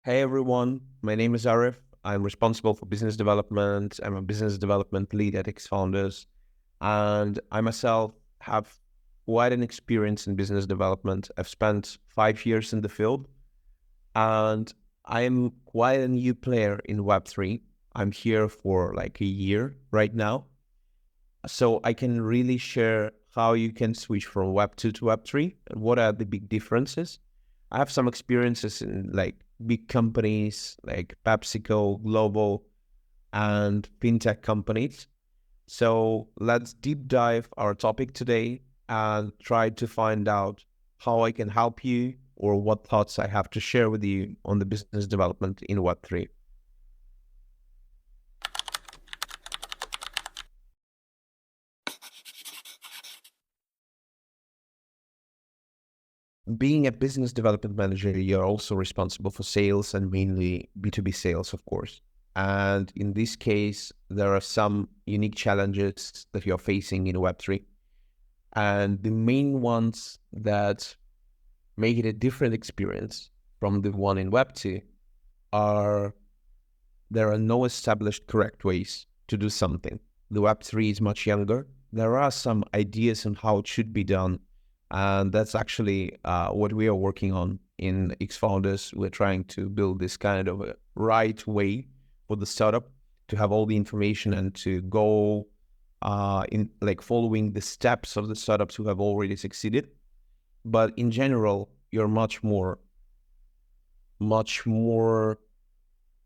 Hey everyone, my name is Aref. I'm responsible for business development. I'm a business development lead at XFounders, and I myself have quite an experience in business development. I've spent 5 years in the field, and I'm quite a new player in Web3. I'm here for like a year right now, so I can really share how you can switch from Web2 to Web3 and what are the big differences. I have some experiences in like big companies like PepsiCo, Global, and fintech companies. So let's deep dive our topic today and try to find out how I can help you or what thoughts I have to share with you on the business development in Web3. Being a business development manager, you're also responsible for sales and mainly B2B sales, of course. And in this case, there are some unique challenges that you're facing in Web3. And the main ones that make it a different experience from the one in Web2 are there are no established correct ways to do something. The Web3 is much younger. There are some ideas on how it should be done, and that's actually what we are working on in XFounders. We're trying to build this kind of a right way for the startup to have all the information and to go in like following the steps of the startups who have already succeeded. But in general, you're much more,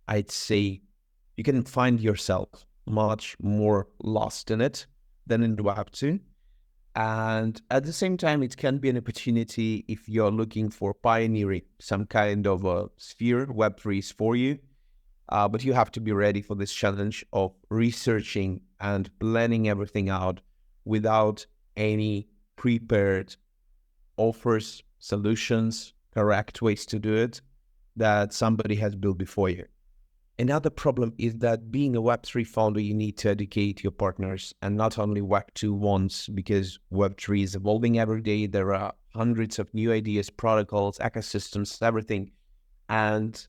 I'd say, you can find yourself much more lost in it than in Web2. And at the same time, it can be an opportunity if you're looking for pioneering some kind of a sphere. Web3 is for you, but you have to be ready for this challenge of researching and planning everything out without any prepared offers, solutions, correct ways to do it that somebody has built before you. Another problem is that being a Web3 founder, you need to educate your partners and not only Web2 ones, because Web3 is evolving every day. There are hundreds of new ideas, protocols, ecosystems, everything. And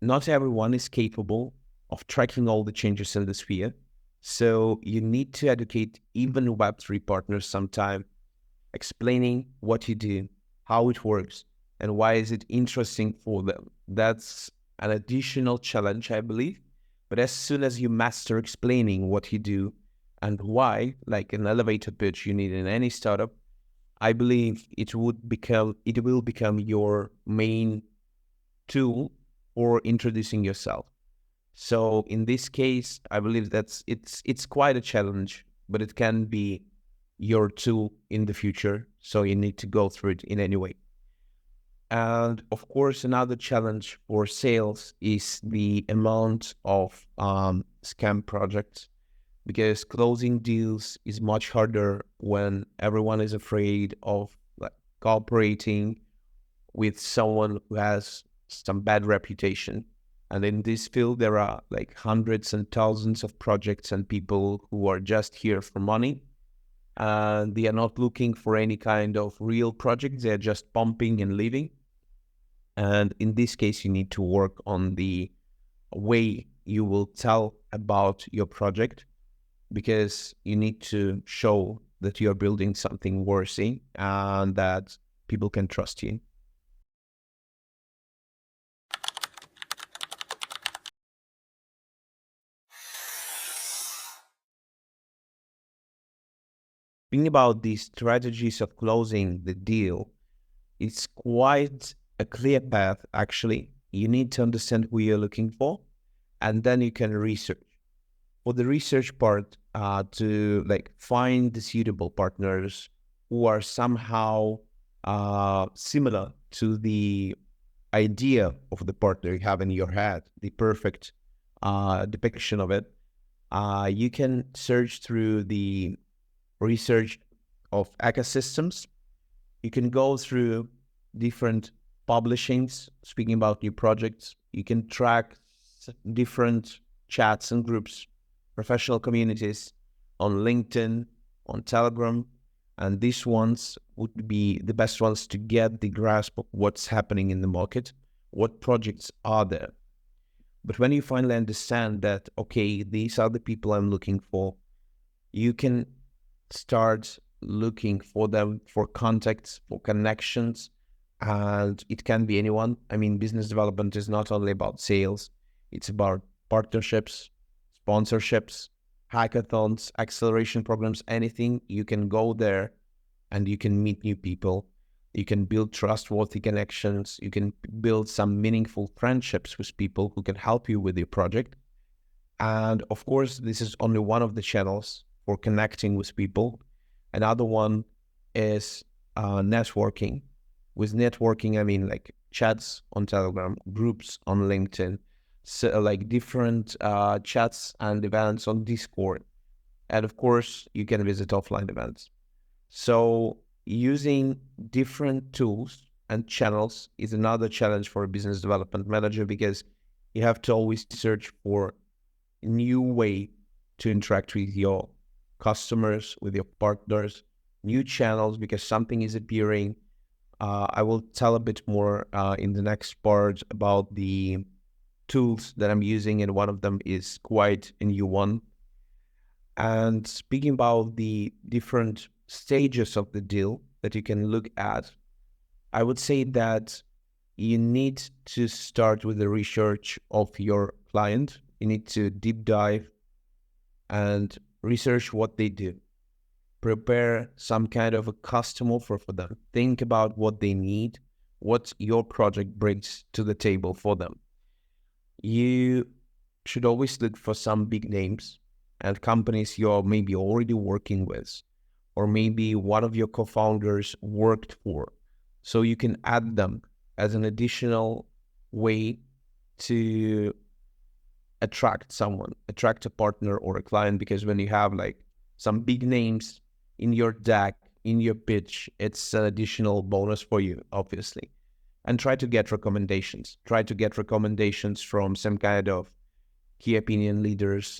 not everyone is capable of tracking all the changes in the sphere. So you need to educate even Web3 partners sometime, explaining what you do, how it works, and why is it interesting for them. That's an additional challenge, I believe. But as soon as you master explaining what you do and why, like an elevator pitch you need in any startup, I believe it will become your main tool for introducing yourself. So in this case, I believe it's quite a challenge, but it can be your tool in the future. So you need to go through it in any way. And of course, another challenge for sales is the amount of scam projects, because closing deals is much harder when everyone is afraid of like cooperating with someone who has some bad reputation. And in this field, there are like hundreds and thousands of projects and people who are just here for money. And they are not looking for any kind of real project. They're just pumping and leaving. And in this case, you need to work on the way you will tell about your project, because you need to show that you're building something worthy and that people can trust you. Thinking about the strategies of closing the deal, it's quite a clear path, actually. You need to understand who you're looking for, and then you can research. For the research part, to like find the suitable partners who are somehow similar to the idea of the partner you have in your head, the perfect depiction of it. You can search through the research of ecosystems. You can go through different publishings, speaking about new projects. You can track different chats and groups, professional communities on LinkedIn, on Telegram, and these ones would be the best ones to get the grasp of what's happening in the market, what projects are there. But when you finally understand that, okay, these are the people I'm looking for, you can start looking for them, for contacts, for connections, and it can be anyone. I mean, business development is not only about sales, it's about partnerships, sponsorships, hackathons, acceleration programs, anything. You can go there and you can meet new people. You can build trustworthy connections. You can build some meaningful friendships with people who can help you with your project. And of course, this is only one of the channels for connecting with people. Another one is networking. With networking, I mean like chats on Telegram, groups on LinkedIn, so like different chats and events on Discord. And of course, you can visit offline events. So using different tools and channels is another challenge for a business development manager, because you have to always search for a new way to interact with your customers, with your partners, new channels, because something is appearing. I will tell a bit more in the next part about the tools that I'm using, and one of them is quite a new one. And speaking about the different stages of the deal that you can look at, I would say that you need to start with the research of your client. You need to deep dive and research what they do. Prepare some kind of a custom offer for them. Think about what they need, what your project brings to the table for them. You should always look for some big names and companies you're maybe already working with, or maybe one of your co-founders worked for. So you can add them as an additional way to attract someone, attract a partner or a client, because when you have like some big names in your deck, in your pitch, it's an additional bonus for you, obviously. And try to get recommendations. Try to get recommendations from some kind of key opinion leaders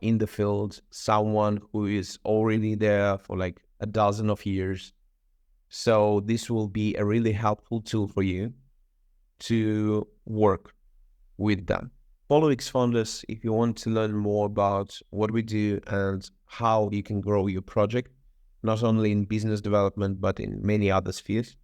in the field, someone who is already there for like a dozen of years. So this will be a really helpful tool for you to work with them. Follow XFounders if you want to learn more about what we do and how you can grow your project, not only in business development, but in many other spheres.